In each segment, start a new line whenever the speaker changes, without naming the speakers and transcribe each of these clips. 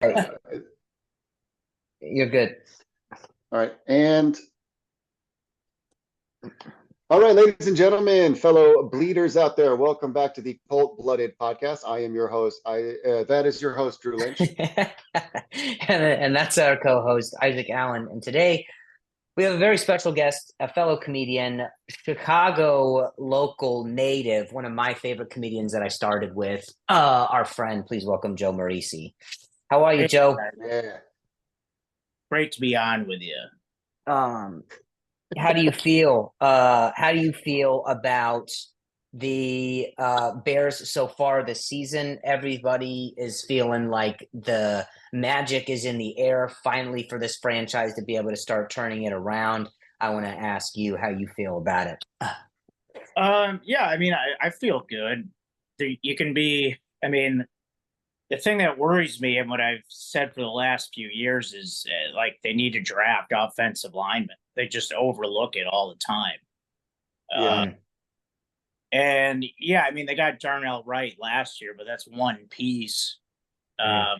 Hey,
Uh,
you're good.
all right. And all right, ladies and gentlemen, fellow bleeders out there, welcome back to the Cold Blooded Podcast. I am your host. That is your host, Drew Lynch.
And that's our co-host, Isaac Allen. And today we have a very special guest, a fellow comedian, Chicago local native, one of my favorite comedians that I started with, our friend. Please welcome Joe Marrese. How are you,
Hey,
Joe?
Yeah.
great to be on with you.
Um, how do you feel? How do you feel about the Bears so far this season? Everybody is feeling like the magic is in the air finally for this franchise to be able to start turning it around. I want to ask you how you feel about it.
Yeah, I feel good. You can be, the thing that worries me and what I've said for the last few years is like they need to draft offensive linemen. They just overlook it all the time. Uh,
Yeah.
Mhm.
and yeah, they got Darnell Wright last year, but that's one piece.
Mhm.
Uh,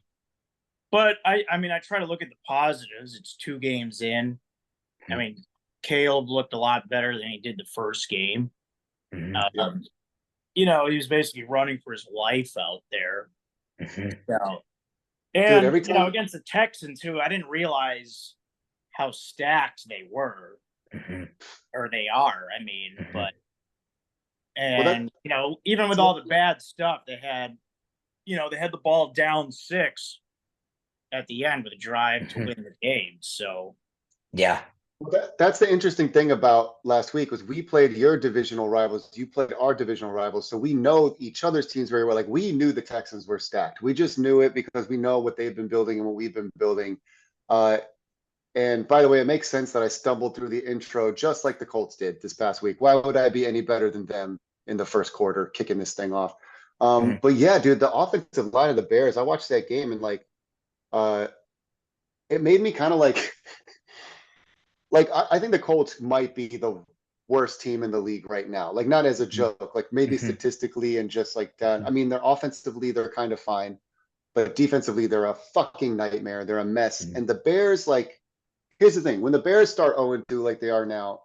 but I try to look at the positives. It's 2 games in. I mean, Caleb looked a lot better than he did the first game.
Mhm.
Yep.
Um, he was basically running for his life out there.
Mhm.
So,
Dude,
and
every time.
against the Texans, who I didn't realize how stacked they were
Mhm.
or they are.
Mhm.
But
Well,
and even with all the bad stuff, they had the ball down 6 at the end with a drive to
Mhm.
win the game. So
Yeah.
that's the interesting thing about last week was we played your divisional rivals, you played our divisional rivals, so we know each other's teams very well. Like we knew the Texans were stacked. We just knew it because we know what they've been building and what we've been building. Uh, And by the way, it makes sense that I stumbled through the intro just like the Colts did this past week. Why would I be any better than them in the first quarter, kicking this thing off?
Mhm.
But yeah, dude, the offensive line of the Bears, I watched that game and uh, it made me kind of like, I think the Colts might be the worst team in the league right now. Like, not as a joke, like maybe
Mhm.
statistically and just like that. I mean, they're offensively, they're kind of fine, but defensively, they're a fucking nightmare. They're a mess.
Mhm.
And the Bears, like, here's the thing: when the Bears start 0-2 like they are now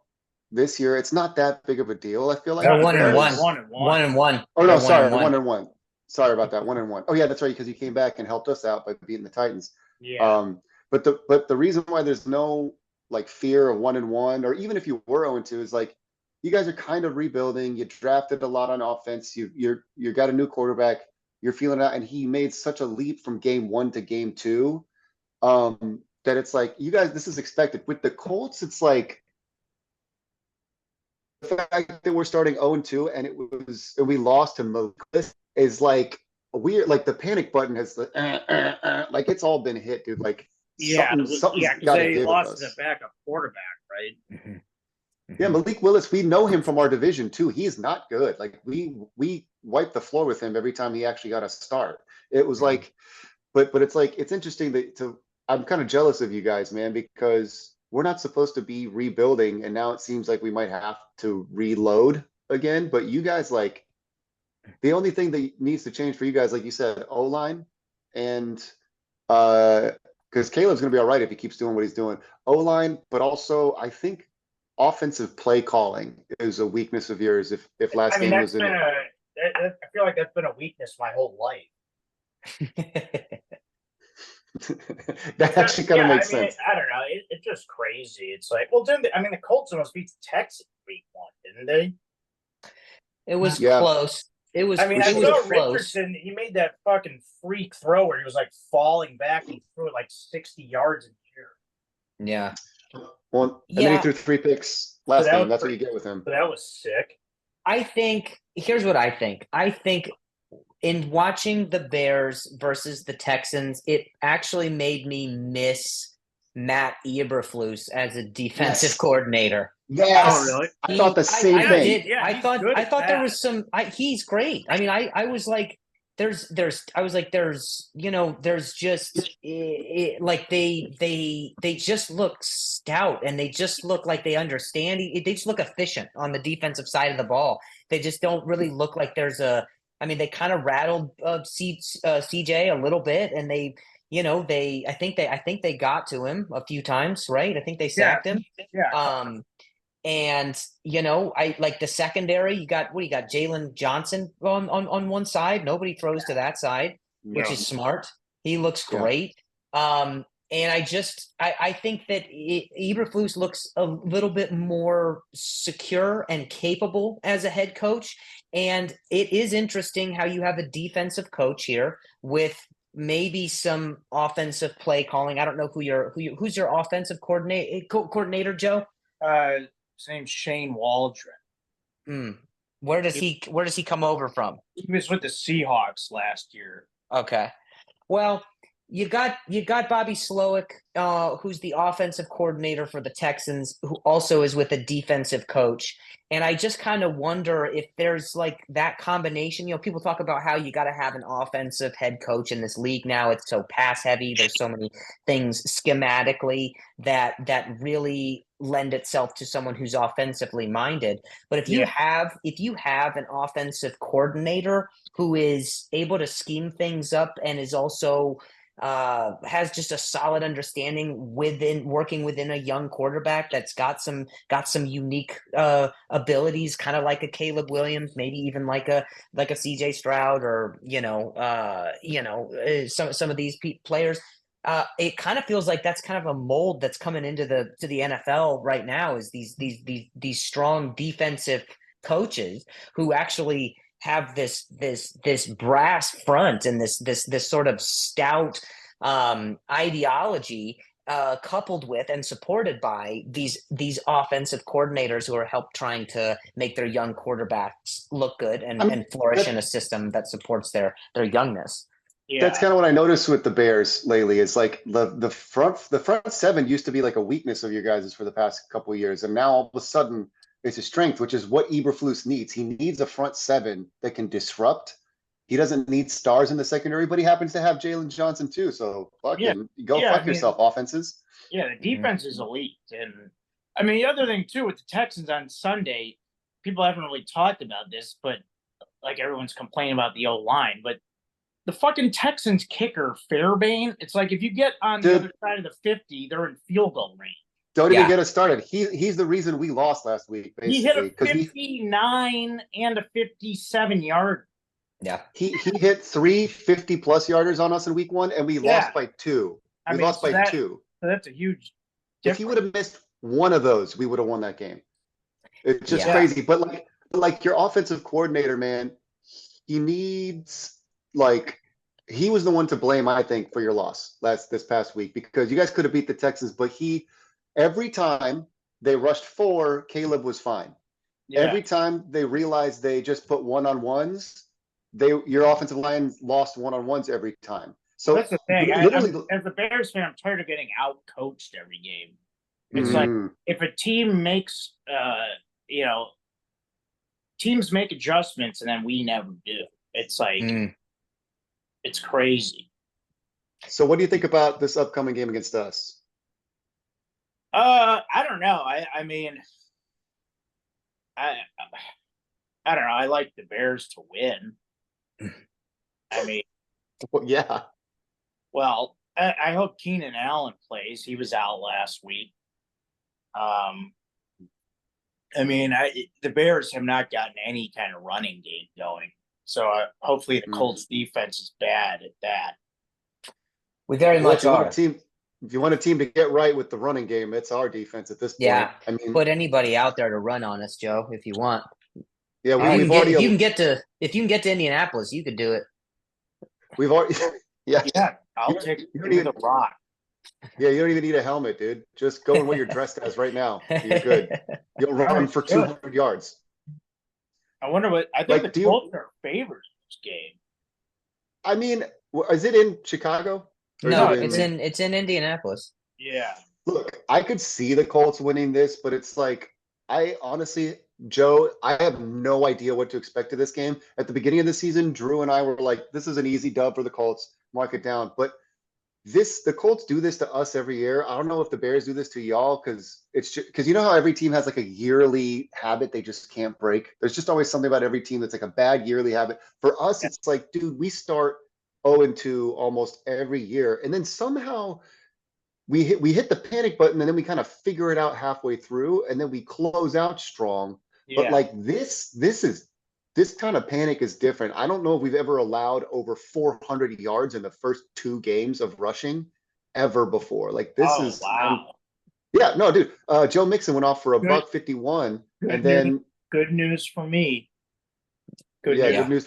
this year, it's not that big of a deal. I feel
They're
like
no,
one and
they're
one.
because
1-1.
1-1.
oh no,
They're one and
sorry,
one.
1-1. Sorry about that, 1-1. Oh yeah, that's right, because you came back and helped us out by beating the Titans.
Yeah.
But the reason why there's no like fear of 1-1, or even if you were 0-2, is like you guys are kind of rebuilding. You drafted a lot on offense. You got a new quarterback. You're feeling it out, and he made such a leap from game one to game two that it's like you guys, this is expected. With the Colts, it's like the fact that we're starting 0-2 and we lost to Malik is like weird. Like the panic button has like it's all been hit, dude. Like
Yeah,
something's
yeah, because
got to
they
give with
lost to the
us.
backup quarterback, right?
Mhm.
Yeah,
Mhm.
Malik Willis, we know him from our division too. He's not good. Like we wiped the floor with him every time he actually got a start. It was
Mhm.
like but it's like it's interesting that to I'm kind of jealous of you guys, man, because we're not supposed to be rebuilding, and now it seems like we might have to reload again. But you guys, like the only thing that needs to change for you guys, like you said, O line, and uh, because Caleb's gonna be all right if he keeps doing what he's doing, O line, but also I think offensive play calling is a weakness of yours. If last game
That's
was
been
in,
I feel like that's been a weakness my whole life.
that actually kind of makes sense.
I don't know. It's just crazy. It's like, well, the Colts almost beat the Texans week 1, didn't they?
It was
Yeah,
close. It was
we
I
it
should
was
saw
have.
close.
Richardson. He made that fucking freak throw where he was like falling back and he threw it like 60 yards in the air.
Yeah.
Well, and then he
Yeah,
threw 3 picks
So
last
that
game.
was
That's what you
pretty.
get with him.
So that was sick.
I think here's what I think. I think in watching the Bears versus the Texans, it actually made me miss Matt Eberflus as a defensive
Yes.
coordinator.
Oh,
Yes.
really?
I thought the same
Yeah,
thing.
he's good
I
at
thought there
that.
was some he's great. I mean, I was like I was like there's just like they just look stout and they just look like they understand. They just look efficient on the defensive side of the ball. They just don't really look like there's a I mean, they kind of rattled CJ a little bit, and I think they got to him a few times, right? I think they
Yeah,
sacked him.
yeah,
Um, and I like the secondary. You got what? You got Jalen Johnson on one side. Nobody throws to that side, which
no,
is smart. He looks
Yeah.
great. And I think that Eberflus looks a little bit more secure and capable as a head coach. And it is interesting how you have a defensive coach here with maybe some offensive play calling. I don't know who's your offensive coordinator, Joe.
his name's Shane Waldron.
Hmm. Where does he come over from?
He was with the Seahawks last year.
Okay. Well, you got Bobby Slowick, who's the offensive coordinator for the Texans, who also is with a defensive coach. And I just kind of wonder if there's like that combination. People talk about how you got to have an offensive head coach in this league now. It's so pass heavy. There's so many things schematically that really lend itself to someone who's offensively minded. But if you
Yeah,
have an offensive coordinator who is able to scheme things up and is also has just a solid understanding within working within a young quarterback that's got some unique abilities, kind of like a Caleb Williams, maybe even like a CJ Stroud, or some of these players. It kind of feels like that's kind of a mold that's coming into the NFL right now, is these strong defensive coaches who actually have this brass front and this sort of stout ideology, coupled with and supported by these offensive coordinators who are help trying to make their young quarterbacks look good
I mean,
and flourish in a
that,
system that supports their youngness.
that's
yeah,
kind of what I noticed with the Bears lately. Is like the front seven used to be like a weakness of your guys' for the past couple of years, and now all of a sudden it's a strength, which is what Eberflus needs. He needs a front seven that can disrupt. He doesn't need stars in the secondary, but he happens to have Jalen Johnson too. So fuck
yeah,
him. Go
yeah. I
fuck
mean,
yourself, offenses.
yeah, the
Mhm.
defense is elite, and I mean the other thing too with the Texans on Sunday, people haven't really talked about this, but like everyone's complaining about the O line, but the fucking Texans kicker Fairbane, it's like if you get on the other
Dude,
side of the 50, they're in field goal range.
don't even
Yeah,
get us started. He's the reason we lost last week,
He hit
basically,
a
because
59 and a 57 yard.
yeah,
he hit 3 50+ yarders on us in week one, and we
Yeah,
lost by two.
I
We
mean,
lost by two.
that's a huge
If he would
difference.
have missed one of those, we would have won that game. It's just
yeah.
Yeah,
crazy. But like your offensive coordinator, man, he needs like he was the one to blame, I think, for your loss this past week, because you guys could have beat the Texans, but he every time they rushed four, Caleb was fine.
yeah.
Every time they realized they just put one-on-ones, your offensive line lost one-on-ones every time.
Well,
So
that's the thing. I'm
literally,
as a Bears fan, I'm tired of getting out coached every game. It's like
mm,
if a team makes, you know, teams make adjustments and then we never do. It's like
Mm.
it's crazy.
so what do you think about this upcoming game against us?
I don't know. I mean, I I don't know. I like the Bears to win. I mean,
Well, yeah.
well, I hope Keenan Allen plays. He was out last week. Um, I mean, the Bears have not gotten any kind of running game going. So hopefully the
Mm.
Colts defense is bad at that.
We very
Well,
much are.
if you want a team to get right with the running game, it's our defense at this point.
Yeah.
I mean,
Put anybody out there to run on us, Joe, if you want.
yeah,
If you can
we've
get
already
if you can get to if you can get to Indianapolis, you could do it.
we've already yeah.
Yeah, I'll
You,
take
you don't
give me the
even
rock.
yeah, you don't even need a helmet, dude. Just go in what you're dressed as right now. You're good. You'll
All
run
right,
for
good.
200 yards.
I wonder what I think
Like,
the Colts are favored in this game.
I mean, is it in Chicago or is
No,
it
No,
in?
it's in Indianapolis.
yeah.
Look, I could see the Colts winning this, but it's like, I honestly, Joe, I have no idea what to expect of this game. At the beginning of the season, Drew and I were like, this is an easy dub for the Colts, mark it down. But the Colts do this to us every year. I don't know if the Bears do this to y'all, because it's just because you know how every team has like a yearly habit they just can't break. There's just always something about every team that's like a bad yearly habit. For us,
Yeah.
it's like, dude, we start 0-2 almost every year. And then somehow we hit the panic button and then we kind of figure it out halfway through and then we close out strong. But
Yeah.
like this kind of panic is different. I don't know if we've ever allowed over 400 yards in the first 2 games of rushing ever before. Like this
Oh,
is,
wow.
yeah, no, dude. Joe Mixon went off for a
Good,
buck 51, and
good news.
then
Good news for me. Good
yeah,
news.
good
Yeah.
news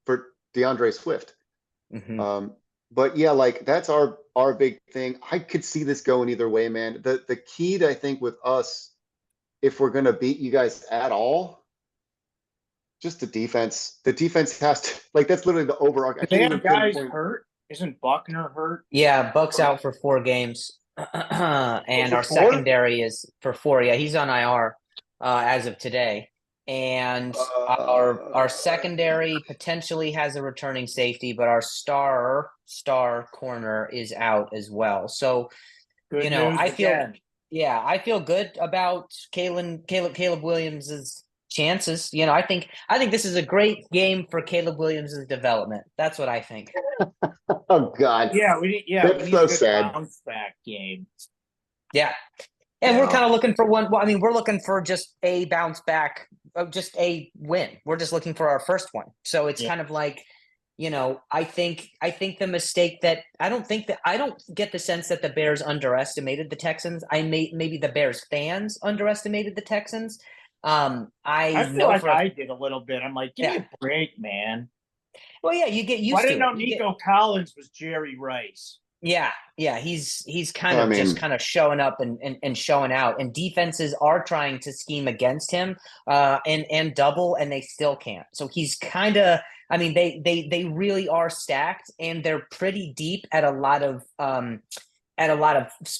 for DeAndre Swift.
Hmm.
But yeah, like that's our big thing. I could see this going either way, man. The key to, I think, with us, if we're gonna beat you guys at all, just the defense. The defense has to, like, that's literally the overarch. I
Do they
can't even
have guys
pinpoint.
hurt? Isn't Buckner hurt?
Yeah, Buck's out for 4 games, and
For
our
four?
secondary is for 4. Yeah, he's on IR as of today, and our secondary potentially has a returning safety, but our star corner is out as well. So
Good news again.
I feel good about Caleb Williams's chances. I think this is a great game for Caleb Williams's development. That's what I think.
Oh God,
We
that's
need a
so
good
sad.
bounce back game.
Yeah. And we're
Yeah.
kind of looking for one. Well, I mean, we're looking for just a bounce back, just a win. We're just looking for our first one. So it's
Yeah.
kind of like, I think the mistake that I don't get the sense that the Bears underestimated the Texans. Maybe the Bears fans underestimated the Texans.
I
I
feel
know
like
for
I did a little bit. I'm like, give me
yeah.
a break, man.
Well, yeah, you get
Well, I
used
didn't
to it.
know Nico Collins was Jerry Rice.
Yeah, he's kind
I
of just
mean,
kind of showing up and showing out, and defenses are trying to scheme against him, and double, and they still can't. So he's kind of, I mean, they really are stacked, and they're pretty deep at a lot of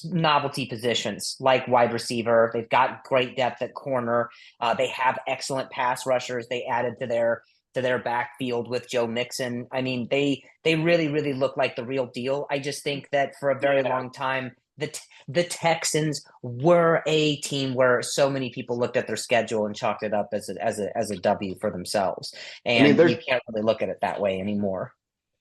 novelty positions like wide receiver. They've got great depth at corner. They have excellent pass rushers. They added to their backfield with Joe Mixon. I mean, they really, really look like the real deal. I just think that for a very
Yeah.
long time, the Texans were a team where so many people looked at their schedule and chalked it up as a W for themselves.
I mean,
And
there's
you can't really look at it that way anymore.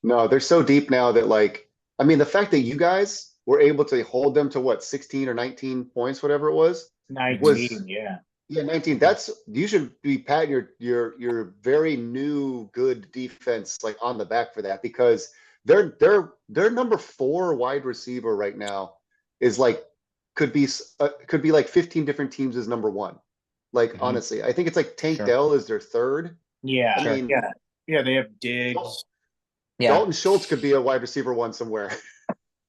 no, they're so deep now that, like, I mean, the fact that you guys were able to hold them to what, 16 or 19 points, whatever it was
19, yeah.
yeah, 19. That's, you should be patting your very new good defense like on the back for that, because their number 4 wide receiver right now is like could be like 15 different teams as number 1. Like
Mhm.
honestly, I think it's like Tank
Sure.
Dell is their 3rd. I
Yeah.
Sure.
mean,
Yeah. Yeah, they have Diggs.
Yeah,
Dalton Schultz could be a wide receiver 1 somewhere.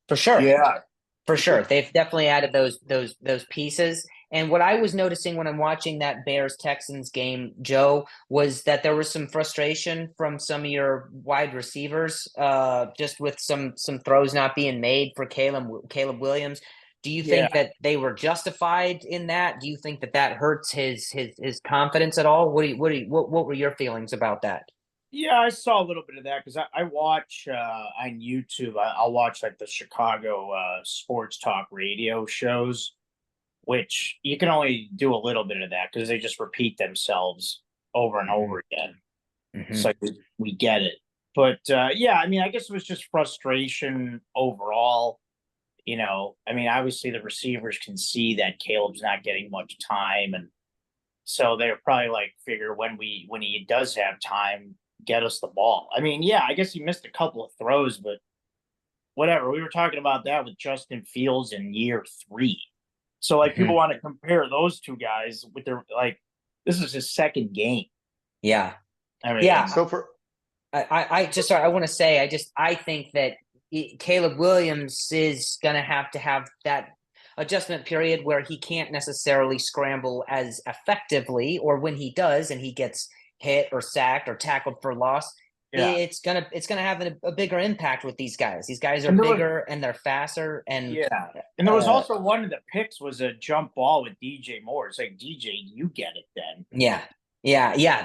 for sure.
Yeah.
For sure. They've definitely added those pieces. And what I was noticing when I'm watching that Bears Texans game, Joe, was that there was some frustration from some of your wide receivers, just with some throws not being made for Caleb Williams. Do you
Yeah.
think that they were justified in that? Do you think that hurts his confidence at all? What were your feelings about that?
Yeah, I saw a little bit of that because I watch on YouTube. I'll watch like the Chicago sports talk radio shows, which you can only do a little bit of that because they just repeat themselves over and over again. It's
Mhm.
like we get it. But yeah, I mean, I guess it was just frustration overall. I mean, obviously the receivers can see that Caleb's not getting much time, and so they're probably like, figure when he does have time, get us the ball. I mean, yeah, I guess he missed a couple of throws, but whatever. We were talking about that with Justin Fields in year 3. So like people
Mhm.
want to compare those two guys with their like this is his second game.
Yeah.
I mean,
Yeah.
So for
I want to say, I think that Caleb Williams is going to have that adjustment period where he can't necessarily scramble as effectively, or when he does and he gets hit or sacked or tackled for loss,
yeah.
it's gonna have a bigger impact with these guys. These guys are
And there was
bigger and they're faster, and
yeah. And there was
uh,
also one of the picks was a jump ball with DJ Moore. It's like DJ, you get it then.
yeah,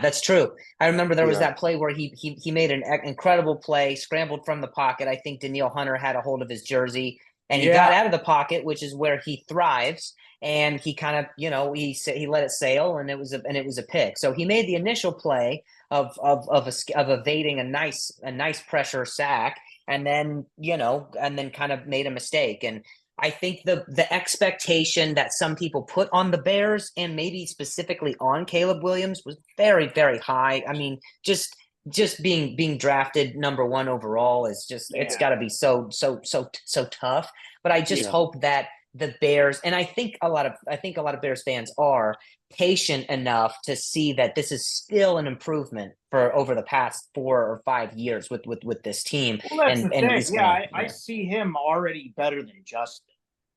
that's true. I remember there was
yeah,
that play where he made an incredible play, scrambled from the pocket. I think Daniil Hunter had a hold of his jersey, and he got
Yeah.
out of the pocket, which is where he thrives. And he kind of, he let it sail, and it was a pick. So he made the initial play of evading a nice pressure sack, and then, and then kind of made a mistake. And I think the expectation that some people put on the Bears, and maybe specifically on Caleb Williams, was very, very high. I mean, just being drafted number one overall is just, it's got to be so tough. But I just hope that the Bears, and I think a lot of Bears fans are patient enough to see that this is still an improvement for over the past 4 or 5 years with this team.
Well, that's the thing.
Gonna,
I see him already better than Justin.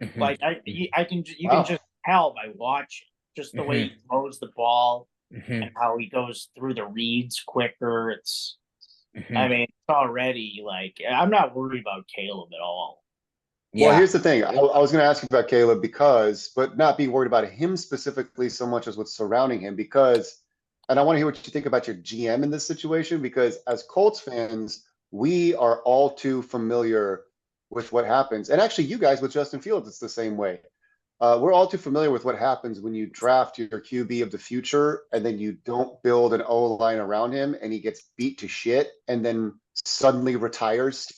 Mhm.
Like you can just tell by watching just the way he throws the ball and how he goes through the reads quicker. It's, I mean, it's already like, I'm not worried about Caleb at all.
Well, here's the thing. I was going to ask you about Caleb but not be worried about him specifically so much as what's surrounding him, and I want to hear what you think about your GM in this situation, because as Colts fans, we are all too familiar with what happens. And actually, you guys with Justin Fields, it's the same way. We're all too familiar with what happens when you draft your QB of the future and then you don't build an O-line around him and he gets beat to shit and then suddenly retires.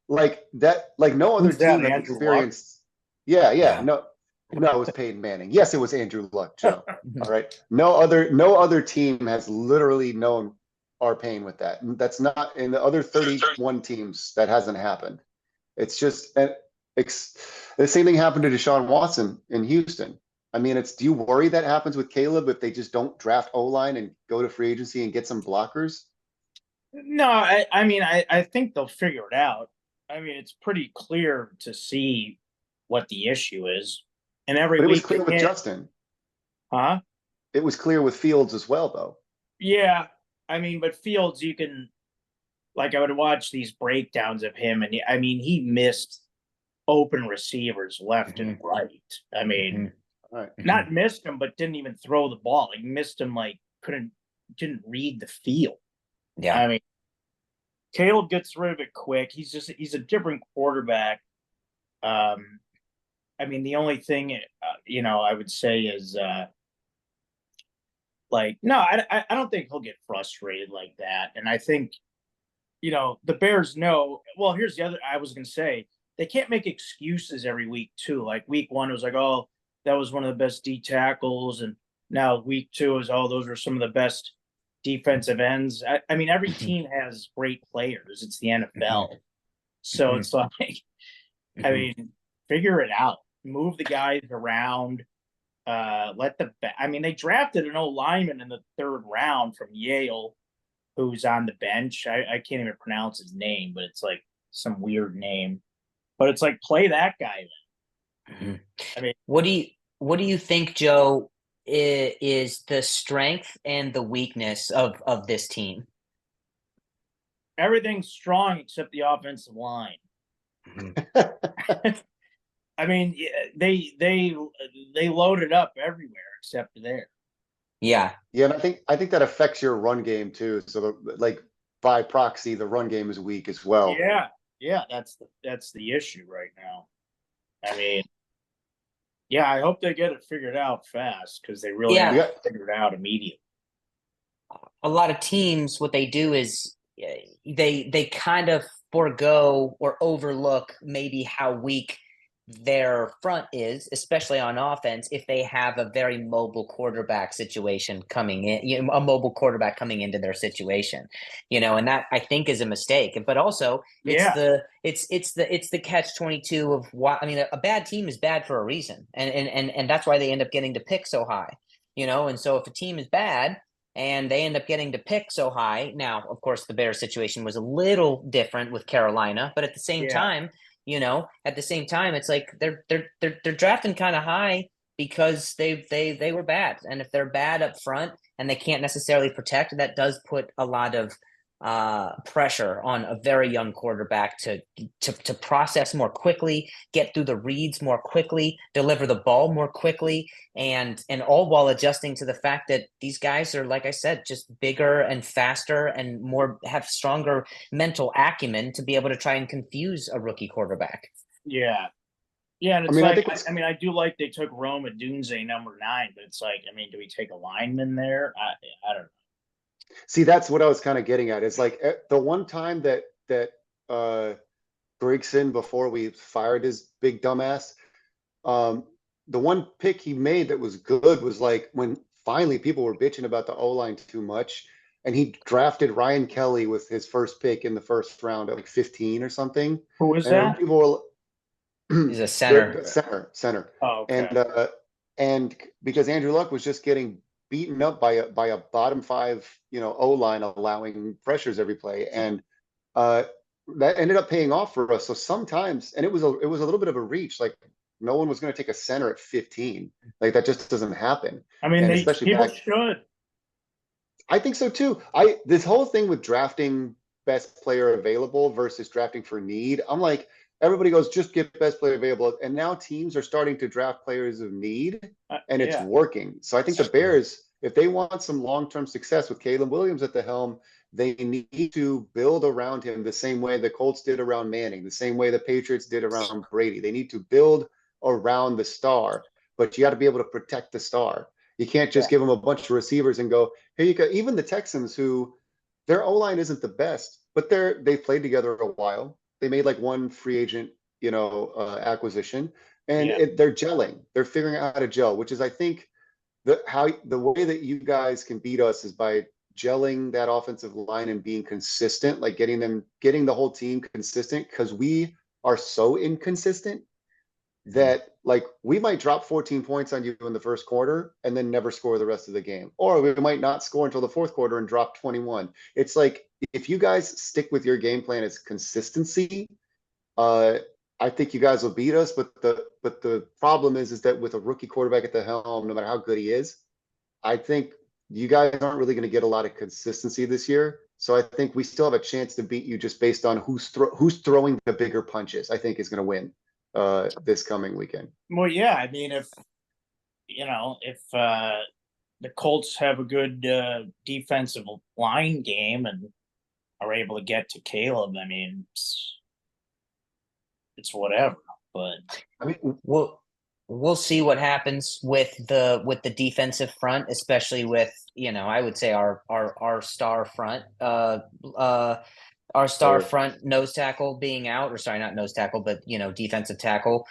Like that, like no other team has experienced. No, it was Peyton Manning. Yes, it was Andrew Luck, Joe. All right. No other team has literally known our pain with that. That's not in the other 31 teams. That hasn't happened. It's just the same thing happened to Deshaun Watson in Houston. I mean, do you worry that happens with Caleb if they just don't draft O-line and go to free agency and get some blockers?
No, I mean, I think they'll figure it out. I mean, it's pretty clear to see what the issue is. And every week
it was clear with Justin.
Huh?
It was clear with Fields as well, though.
Yeah. I mean, but Fields, you can, like, I would watch these breakdowns of him, and I mean, he missed open receivers left and right. I mean, not missed them, but didn't even throw the ball. Like, missed them, like, didn't read the field.
Yeah.
I mean, Caleb gets rid of it quick. He's a different quarterback. I mean, the only thing, I would say is, no, I don't think he'll get frustrated like that. And I think, the Bears know, well, here's the other, I was going to say, they can't make excuses every week too. Like week one, it was like, oh, that was one of the best D tackles. And now week two is, oh, those are some of the best defensive ends. I mean, every team has great players. It's the NFL. So it's like, I mean, figure it out. Move the guys around. I mean, they drafted an old lineman in the third round from Yale who's on the bench. I can't even pronounce his name, but it's like some weird name. But it's like, play that guy then. I mean,
what do you think, Joe, is the strength and the weakness of this team?
Everything's strong except the offensive line. I mean, they loaded up everywhere except there.
Yeah,
and I think that affects your run game too. So by proxy, the run game is weak as well.
Yeah, that's the issue right now. I mean, yeah, I hope they get it figured out fast because they really have to figure it out immediately.
A lot of teams, what they do is they kind of forego or overlook maybe how weak their front is, especially on offense, if they have a very mobile quarterback situation coming in, a mobile quarterback coming into their situation, and that I think is a mistake. But also it's the catch-22 of why. I mean, a bad team is bad for a reason, and that's why they end up getting to pick so high, and so if a team is bad and they end up getting to pick so high, now of course the Bears situation was a little different with Carolina, but at the same time, it's like they're drafting kind of high because they were bad. And if they're bad up front and they can't necessarily protect, that does put a lot of pressure on a very young quarterback to process more quickly, get through the reads more quickly, deliver the ball more quickly, and all while adjusting to the fact that these guys are, like I said, just bigger and faster and have stronger mental acumen to be able to try and confuse a rookie quarterback.
Yeah. Yeah, and it's I do like they took Rome Odunze number 9, but it's like, I mean, do we take a lineman there? I don't know.
See, that's what I was kind of getting at. It's like the one time that that Grigson, before we fired his big dumbass, the one pick he made that was good was like when finally people were bitching about the O-line too much, and he drafted Ryan Kelly with his first pick in the first round at like 15 or something.
Who was
And
that?
people were
He's a
the
center.
center.
Oh, okay.
And because Andrew Luck was just getting beaten up by a bottom five, O-line allowing pressures every play. And uh that ended up paying off for us. So sometimes, and it was a little bit of a reach, like no one was going to take a center at 15. Like that just doesn't happen.
I mean,
And especially
people
back,
should.
I think so too. This whole thing with drafting best player available versus drafting for need, I'm like, everybody goes, just get best player available. And now teams are starting to draft players of need, and it's
Yeah.
working. So I think the Bears, if they want some long-term success with Caleb Williams at the helm, they need to build around him the same way the Colts did around Manning, the same way the Patriots did around Brady. They need to build around the star, but you got to be able to protect the star. You can't just give them a bunch of receivers and go, here you go. Even the Texans, who their O-line isn't the best, but they've played together a while. They made like one free agent, acquisition, and
Yeah.
they're gelling. They're figuring out how to gel, which is, I think, the way that you guys can beat us is by gelling that offensive line and being consistent, like getting the whole team consistent, because we are so inconsistent that like we might drop 14 points on you in the first quarter and then never score the rest of the game, or we might not score until the fourth quarter and drop 21. It's like, if you guys stick with your game plan as consistency, I think you guys will beat us. But the problem is that with a rookie quarterback at the helm, no matter how good he is, I think you guys aren't really going to get a lot of consistency this year. So I think we still have a chance to beat you just based on who's throwing the bigger punches. I think is going to win this coming weekend.
Well, yeah. I mean, if the Colts have a good defensive line game and are able to get to Caleb, I mean, it's whatever. But
I mean,
We'll see what happens with the defensive front, especially with, I would say our star front, our star
or
front nose tackle being out, or sorry, not nose tackle, but defensive tackle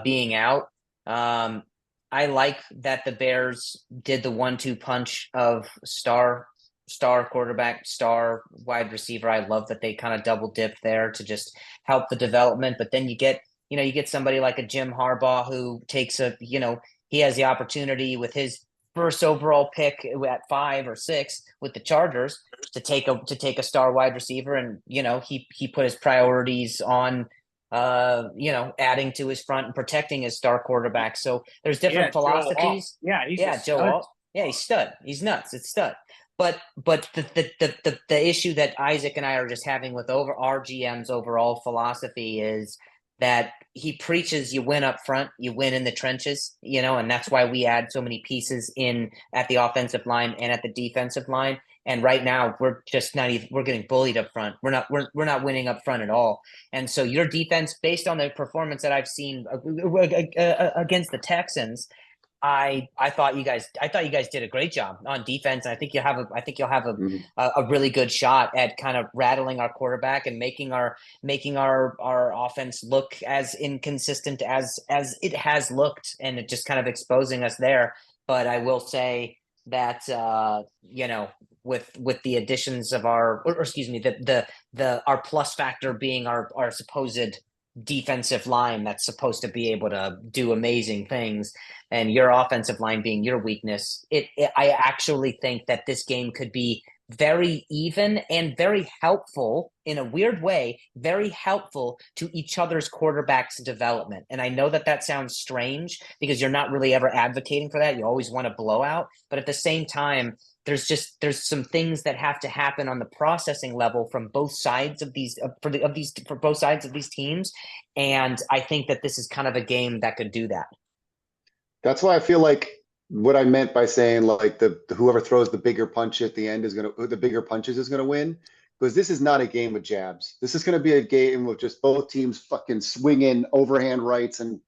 being out. I like that the Bears did the 1-2 punch of star quarterback, star wide receiver. I love that they kind of double dipped there to just help the development. But then you get somebody like a Jim Harbaugh who takes he has the opportunity with his first overall pick at 5 or 6 with the Chargers to take a star wide receiver, and he put his priorities on adding to his front and protecting his star quarterback. So there's different philosophies.
He's
Yeah,
a
Joe
stud.
Alt. Yeah, he's stud. He's nuts. It's stud. But the issue that Isaac and I are just having with our GM's overall philosophy is that he preaches you win up front, you win in the trenches, and that's why we add so many pieces in at the offensive line and at the defensive line. And right now we're just not even, we're getting bullied up front. We're not winning up front at all. And so your defense, based on the performance that I've seen against the Texans, I thought you guys did a great job on defense. And I think you'll have a really good shot at kind of rattling our quarterback and making our offense look as inconsistent as it has looked, and it just kind of exposing us there. But I will say that with the additions of our our plus factor being our supposed defensive line that's supposed to be able to do amazing things, and your offensive line being your weakness, I actually think that this game could be very even and very helpful, in a weird way, very helpful to each other's quarterbacks development. And I know that sounds strange because you're not really ever advocating for that. You always want a blowout, but at the same time, there's some things that have to happen on the processing level from both sides of these for both sides of these teams. And I think that this is kind of a game that could do that.
that's why I feel like what I meant by saying like the whoever throws the bigger punch at the end the bigger punches is gonna win, because this is not a game of jabs. This is gonna be a game of just both teams fucking swinging overhand rights and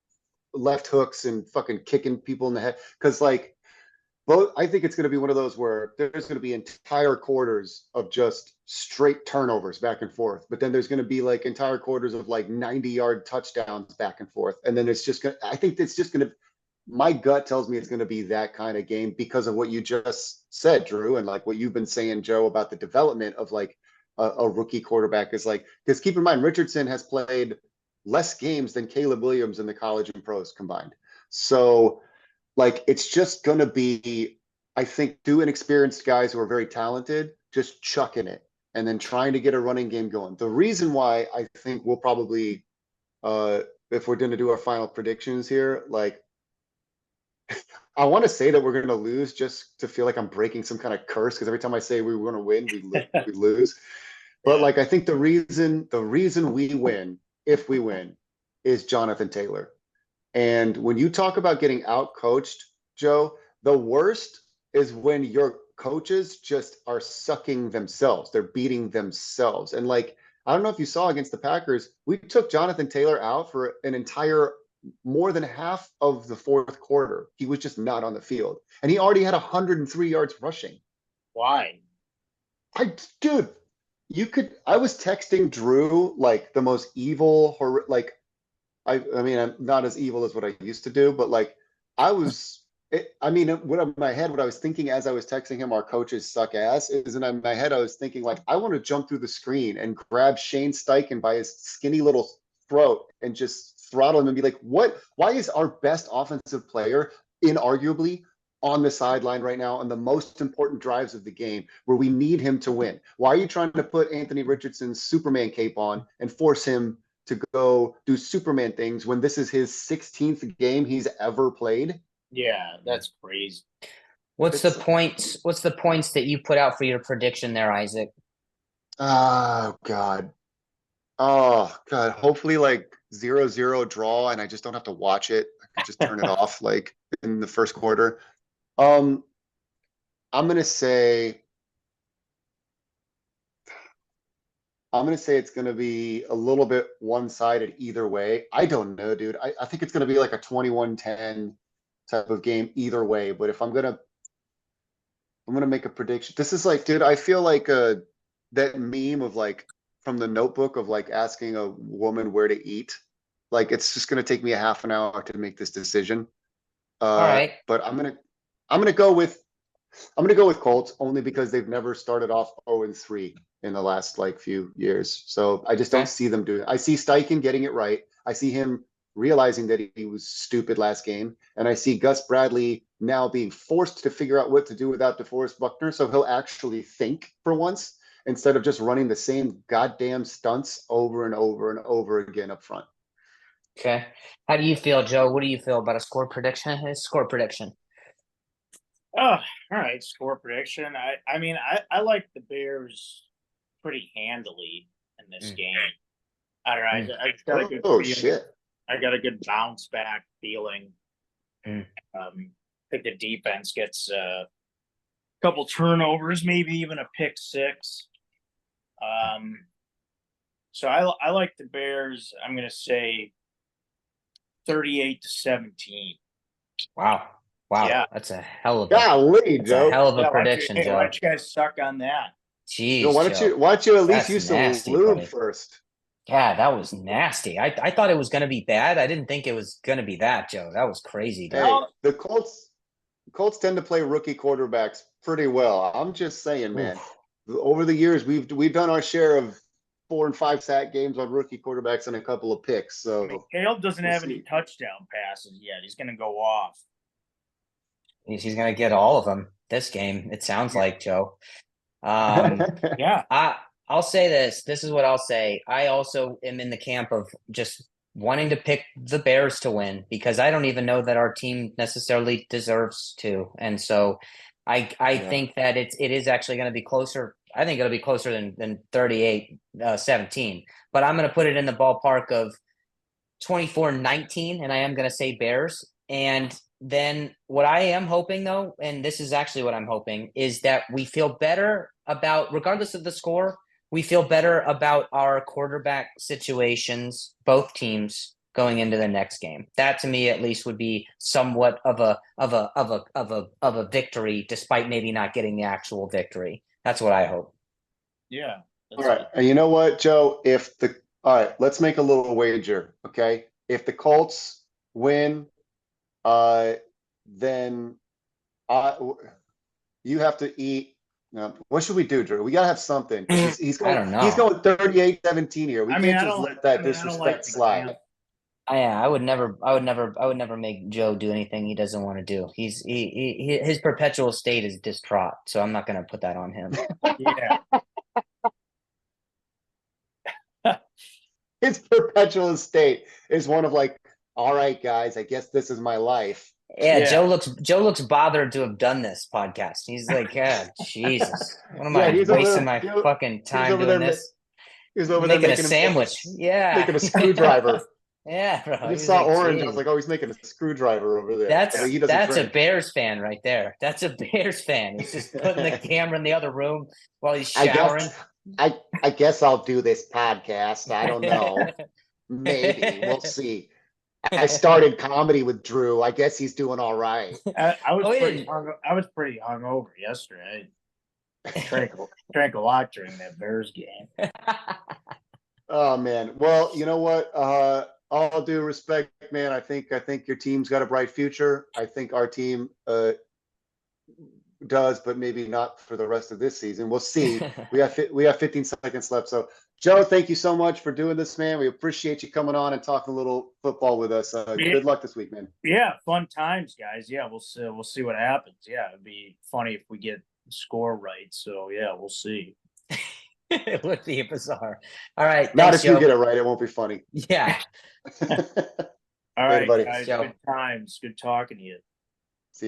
left hooks and fucking kicking people in the head. Because I think it's going to be one of those where there's going to be entire quarters of just straight turnovers back and forth. But then there's going to be like entire quarters of like 90-yard touchdowns back and forth. And then it's just going to, I think it's just going to, my gut tells me it's going to be that kind of game because of what you just said, Drew, and like what you've been saying, Joe, about the development of like a rookie quarterback is like, because keep in mind, Richardson has played less games than Caleb Williams in the college and pros combined. So like, it's just going to be, I think, two inexperienced guys who are very talented, just chucking it and then trying to get a running game going. The reason why I think we'll probably, if we're going to do our final predictions here, like, I want to say that we're going to lose just to feel like I'm breaking some kind of curse because every time I say we were going to win, we lose. But like, I think the reason we win, if we win, is Jonathan Taylor. And when you talk about getting out coached, Joe, the worst is when your coaches just are sucking themselves. They're beating themselves. And like, I don't know if you saw against the Packers, we took Jonathan Taylor out for an entire more than half of the fourth quarter. He was just not on the field. And he already had 103 yards rushing.
Why?
Dude, I was texting Drew like the most evil, like, I mean, I'm not as evil as what I used to do, but like I mean, what in my head, what I was thinking as I was texting him, our coaches suck ass, is in my head, I was thinking like, I want to jump through the screen and grab Shane Steichen by his skinny little throat and just throttle him and be like, what? Why is our best offensive player inarguably on the sideline right now on the most important drives of the game where we need him to win? Why are you trying to put Anthony Richardson's Superman cape on and force him to go do Superman things when this is his 16th game he's ever played?
Yeah, that's crazy.
What's the points? What's the points that you put out for your prediction there, Isaac?
Oh God. Oh God. Hopefully like 0-0 draw and I just don't have to watch it. I can just turn it off like in the first quarter. I'm gonna say it's gonna be a little bit one-sided either way. I don't know, dude. I think it's gonna be like a 21-10 type of game either way. But if I'm gonna make a prediction. This is like, dude, I feel like that meme of like from the Notebook of like asking a woman where to eat. Like it's just gonna take me a half an hour to make this decision.
All right.
But I'm gonna go with Colts only because they've never started off 0-3 in the last like few years. So I just don't see them doing it. I see Steichen getting it right. I see him realizing that he was stupid last game. And I see Gus Bradley now being forced to figure out what to do without DeForest Buckner. So he'll actually think for once instead of just running the same goddamn stunts over and over and over again up front.
Okay. How do you feel, Joe? What do you feel about a score prediction? His score prediction.
Oh, all right. Score prediction. I mean, I like the Bears pretty handily in this game. I don't know. I got a good feeling.
Shit.
I got a good bounce back feeling.
Mm.
I think the defense gets a couple turnovers, maybe even a pick six. So I like the Bears. I'm going to say 38-17.
Wow.
Yeah.
That's a hell of a prediction, Joe.
Why don't you guys suck on that?
Jeez,
Joe, why don't you at least use some lube first?
Yeah, that was nasty. I thought it was going to be bad. I didn't think it was going to be that, Joe. That was crazy, dude.
Hey, the Colts tend to play rookie quarterbacks pretty well. I'm just saying, man. Over the years, we've done our share of 4 and 5 sack games on rookie quarterbacks and a couple of picks. So
I mean, Caleb doesn't have any touchdown passes yet. He's going to go off.
He's going to get all of them this game. It sounds like, Joe.
Yeah.
I'll say this. This is what I'll say. I also am in the camp of just wanting to pick the Bears to win because I don't even know that our team necessarily deserves to. And so I think that it is actually going to be closer. I think it'll be closer than 38-17. But I'm going to put it in the ballpark of 24-19, and I am going to say Bears. And then what I am hoping, though, and this is actually what I'm hoping, is that we feel better about, regardless of the score, we feel better about our quarterback situations, both teams, going into the next game. That, to me, at least, would be somewhat of a victory, despite maybe not getting the actual victory. That's what I hope.
Yeah.
All right. And you know what, Joe? All right, let's make a little wager. Okay. If the Colts win, then I, you have to eat. What should we do, Drew? We gotta have something because he's
I
going
don't
he's
know.
going 38-17 here. We
I mean,
can't
I
just
don't.
let that
I mean, I don't like
disrespect
the
slide.
I would never make Joe do anything he doesn't want to do. His perpetual state is distraught, so I'm not going to put that on him.
Yeah.
His perpetual state is one of like, all right, guys, I guess this is my life.
Yeah,
Yeah.
Joe looks bothered to have done this podcast. He's like, yeah, Jesus, what am
Yeah,
I
he's over
wasting
there.
my fucking
He was
time
over
doing
there.
this?
He was over there
Making a
making himself
sandwich. Yeah.
making a screwdriver.
Yeah, bro.
I
He
just
was
saw
like,
orange. I was
geez.
like, oh, he's making a screwdriver over there. But he doesn't
That's a
drink.
Bears fan right there. That's a Bears fan. He's just putting the camera in the other room while he's
I
showering.
guess I guess I'll do this podcast. I don't know. Maybe. We'll see. I started comedy with Drew. I guess he's doing all right.
I was
Oh, he
pretty.
didn't.
I was pretty hungover yesterday. I drank a lot during that Bears game.
Oh man. Well, you know what? All due respect, man. I think your team's got a bright future. I think our team does, but maybe not for the rest of this season. We'll see. We have 15 seconds left. So, Joe, thank you so much for doing this, man. We appreciate you coming on and talking a little football with us. Good luck this week, man.
Yeah, fun times, guys. Yeah, we'll see. We'll see what happens. Yeah, it'd be funny if we get the score right. So yeah, we'll see.
It would be bizarre. All right.
Not
Thanks,
if you
Joe.
get it right, it won't be funny.
Yeah.
All
Later,
right,
buddy.
guys.
Joe.
Good times. Good talking to you.